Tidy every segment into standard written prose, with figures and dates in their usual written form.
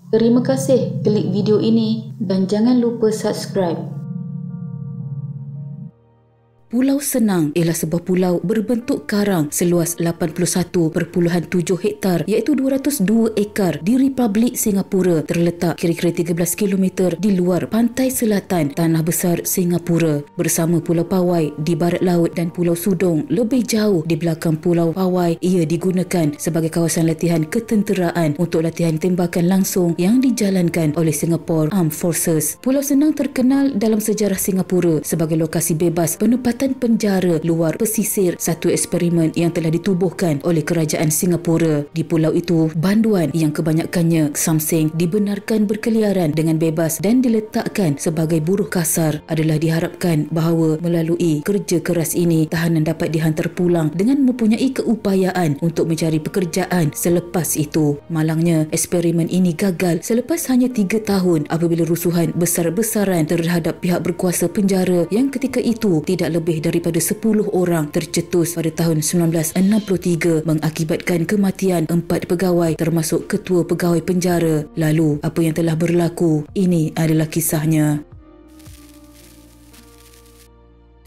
Terima kasih klik video ini dan jangan lupa subscribe. Pulau Senang ialah sebuah pulau berbentuk karang seluas 81.7 hektar iaitu 202 ekar di Republik Singapura, terletak kira-kira 13 km di luar pantai selatan Tanah Besar Singapura, bersama Pulau Pawai di barat laut dan Pulau Sudong lebih jauh di belakang Pulau Pawai. Ia digunakan sebagai kawasan latihan ketenteraan untuk latihan tembakan langsung yang dijalankan oleh Singapore Armed Forces. Pulau Senang terkenal dalam sejarah Singapura sebagai lokasi bebas penempatan penjara luar pesisir, satu eksperimen yang telah ditubuhkan oleh kerajaan Singapura. Di pulau itu, banduan yang kebanyakannya samseng dibenarkan berkeliaran dengan bebas dan diletakkan sebagai buruh kasar. Adalah diharapkan bahawa melalui kerja keras ini, tahanan dapat dihantar pulang dengan mempunyai keupayaan untuk mencari pekerjaan selepas itu. Malangnya, eksperimen ini gagal selepas hanya 3 tahun apabila rusuhan besar-besaran terhadap pihak berkuasa penjara yang ketika itu tidak lebih daripada 10 orang tercetus pada tahun 1963 mengakibatkan kematian 4 pegawai termasuk ketua pegawai penjara. Lalu, apa yang telah berlaku? Ini adalah kisahnya.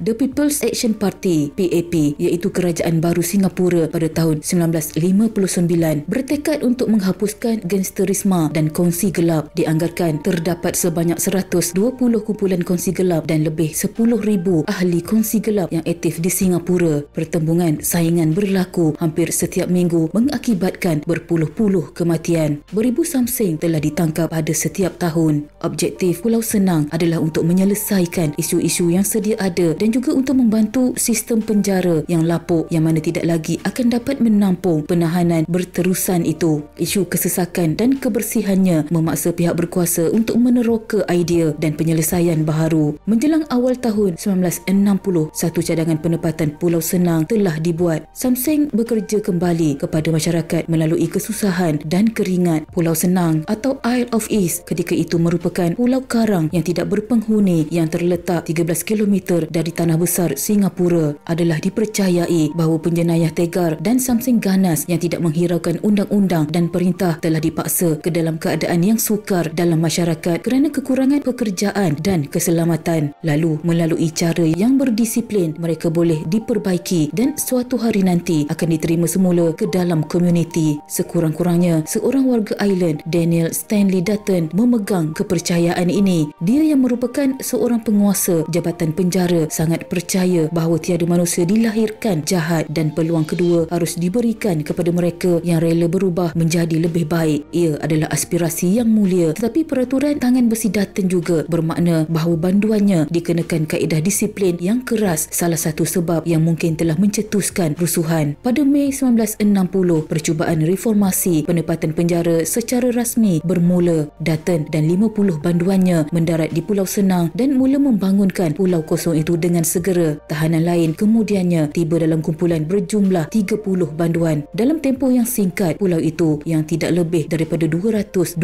The People's Action Party (PAP) iaitu Kerajaan Baru Singapura pada tahun 1959 bertekad untuk menghapuskan gangsterisme dan kongsi gelap. Dianggarkan terdapat sebanyak 120 kumpulan kongsi gelap dan lebih 10,000 ahli kongsi gelap yang aktif di Singapura. Pertembungan saingan berlaku hampir setiap minggu mengakibatkan berpuluh-puluh kematian. Beribu samseng telah ditangkap pada setiap tahun. Objektif Pulau Senang adalah untuk menyelesaikan isu-isu yang sedia ada dan juga untuk membantu sistem penjara yang lapuk yang mana tidak lagi akan dapat menampung penahanan berterusan itu. Isu kesesakan dan kebersihannya memaksa pihak berkuasa untuk meneroka idea dan penyelesaian baharu. Menjelang awal tahun 1960, satu cadangan penempatan Pulau Senang telah dibuat. Samseng bekerja kembali kepada masyarakat melalui kesusahan dan keringat. Pulau Senang atau Isle of Ease ketika itu merupakan pulau karang yang tidak berpenghuni yang terletak 13 km dari Tanah Besar Singapura. Adalah dipercayai bahawa penjenayah tegar dan samseng ganas yang tidak menghiraukan undang-undang dan perintah telah dipaksa ke dalam keadaan yang sukar dalam masyarakat kerana kekurangan pekerjaan dan keselamatan. Lalu melalui cara yang berdisiplin mereka boleh diperbaiki dan suatu hari nanti akan diterima semula ke dalam komuniti. Sekurang-kurangnya seorang warga island, Daniel Stanley Dutton, memegang kepercayaan ini. Dia yang merupakan seorang penguasa jabatan penjara sangat percaya bahawa tiada manusia dilahirkan jahat dan peluang kedua harus diberikan kepada mereka yang rela berubah menjadi lebih baik. Ia adalah aspirasi yang mulia, tetapi peraturan tangan besi Dutton juga bermakna bahawa banduannya dikenakan kaedah disiplin yang keras, salah satu sebab yang mungkin telah mencetuskan rusuhan. Pada Mei 1960, percubaan reformasi penempatan penjara secara rasmi bermula. Dutton dan 50 banduannya mendarat di Pulau Senang dan mula membangunkan pulau kosong itu dengan segera. Tahanan lain kemudiannya tiba dalam kumpulan berjumlah 30 banduan. Dalam tempoh yang singkat, pulau itu yang tidak lebih daripada 227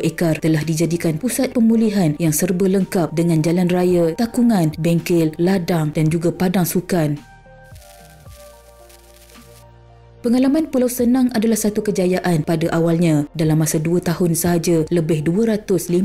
ekar telah dijadikan pusat pemulihan yang serba lengkap dengan jalan raya, takungan, bengkel, ladang dan juga padang sukan. Pengalaman Pulau Senang adalah satu kejayaan pada awalnya. Dalam masa 2 tahun sahaja, lebih 250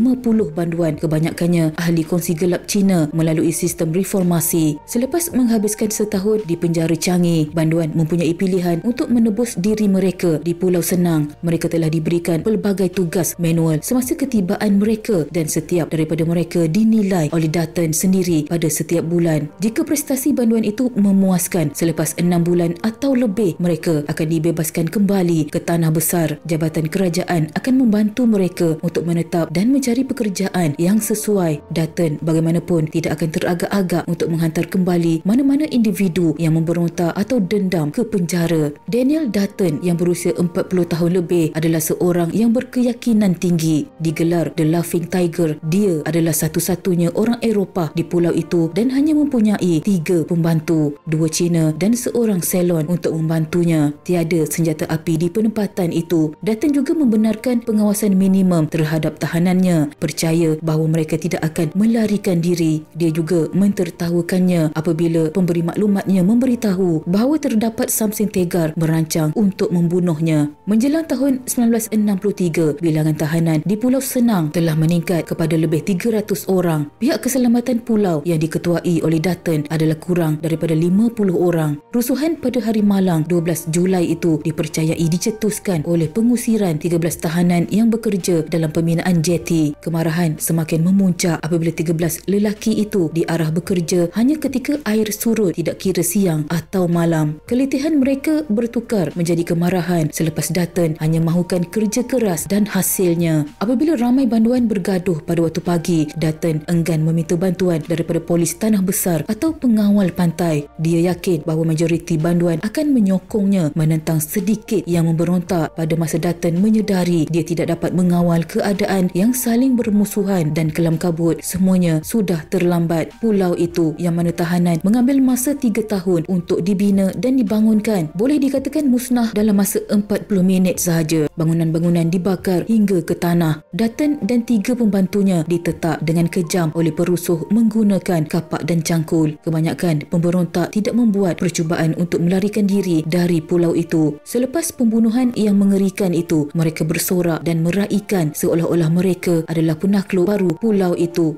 banduan, kebanyakannya ahli kongsi gelap Cina melalui sistem reformasi. Selepas menghabiskan setahun di penjara Changi, banduan mempunyai pilihan untuk menebus diri mereka di Pulau Senang. Mereka telah diberikan pelbagai tugas manual semasa ketibaan mereka dan setiap daripada mereka dinilai oleh Dutton sendiri pada setiap bulan. Jika prestasi banduan itu memuaskan, selepas 6 bulan atau lebih mereka akan dibebaskan kembali ke Tanah Besar. Jabatan kerajaan akan membantu mereka untuk menetap dan mencari pekerjaan yang sesuai. Dutton bagaimanapun tidak akan teragak-agak untuk menghantar kembali mana-mana individu yang memberontak atau dendam ke penjara. Daniel Dutton yang berusia 40 tahun lebih adalah seorang yang berkeyakinan tinggi. Digelar The Laughing Tiger, dia adalah satu-satunya orang Eropah di pulau itu dan hanya mempunyai 3 pembantu, 2 Cina dan seorang Ceylon untuk membantunya. tiada senjata api di penempatan itu. Dutton juga membenarkan pengawasan minimum terhadap tahanannya, percaya bahawa mereka tidak akan melarikan diri. Dia juga mentertawakannya apabila pemberi maklumatnya memberitahu bahawa terdapat Samson Tegar merancang untuk membunuhnya. Menjelang tahun 1963, bilangan tahanan di Pulau Senang telah meningkat kepada lebih 300 orang. Pihak keselamatan pulau yang diketuai oleh Dutton adalah kurang daripada 50 orang. Rusuhan pada hari malang 12 Julai itu dipercayai dicetuskan oleh pengusiran 13 tahanan yang bekerja dalam pembinaan jeti. Kemarahan semakin memuncak apabila 13 lelaki itu diarah bekerja hanya ketika air surut, tidak kira siang atau malam. Keletihan mereka bertukar menjadi kemarahan selepas Dutton hanya mahukan kerja keras dan hasilnya. Apabila ramai banduan bergaduh pada waktu pagi, Dutton enggan meminta bantuan daripada polis tanah besar atau pengawal pantai. Dia yakin bahawa majoriti banduan akan menyokongnya menentang sedikit yang memberontak. Pada masa Dutton menyedari dia tidak dapat mengawal keadaan yang saling bermusuhan dan kelam kabut, semuanya sudah terlambat. Pulau itu yang mana tahanan mengambil masa 3 tahun untuk dibina dan dibangunkan, boleh dikatakan musnah dalam masa 40 minit sahaja. Bangunan-bangunan dibakar hingga ke tanah. Dutton dan 3 pembantunya ditetak dengan kejam oleh perusuh menggunakan kapak dan cangkul. Kebanyakan pemberontak tidak membuat percubaan untuk melarikan diri dari pulau itu. Selepas pembunuhan yang mengerikan itu, mereka bersorak dan meraikan seolah-olah mereka adalah penakluk baru pulau itu.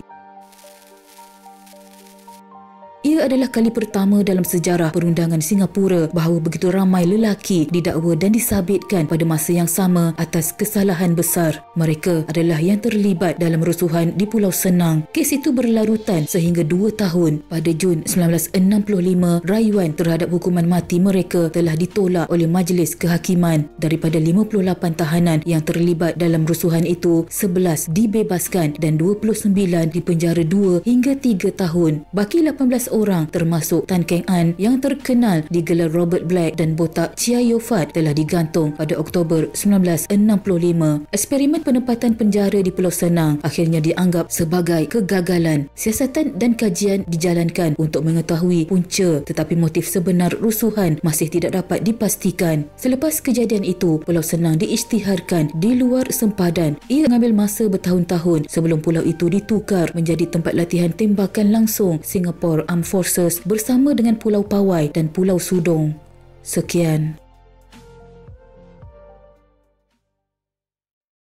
Ia adalah kali pertama dalam sejarah perundangan Singapura bahawa begitu ramai lelaki didakwa dan disabitkan pada masa yang sama atas kesalahan besar. Mereka adalah yang terlibat dalam rusuhan di Pulau Senang. Kes itu berlarutan sehingga 2 tahun. Pada Jun 1965, rayuan terhadap hukuman mati mereka telah ditolak oleh Majlis Kehakiman. Daripada 58 tahanan yang terlibat dalam rusuhan itu, 11 dibebaskan dan 29 dipenjara 2 hingga 3 tahun. Baki 18 orang termasuk Tan Keng An yang terkenal digelar Robert Black dan botak Chia Yofat telah digantung pada Oktober 1965. Eksperimen penempatan penjara di Pulau Senang akhirnya dianggap sebagai kegagalan. Siasatan dan kajian dijalankan untuk mengetahui punca, tetapi motif sebenar rusuhan masih tidak dapat dipastikan. Selepas kejadian itu, Pulau Senang diisytiharkan di luar sempadan. Ia mengambil masa bertahun-tahun sebelum pulau itu ditukar menjadi tempat latihan tembakan langsung Singapore Armed Forces bersama dengan Pulau Pawai dan Pulau Sudong. Sekian.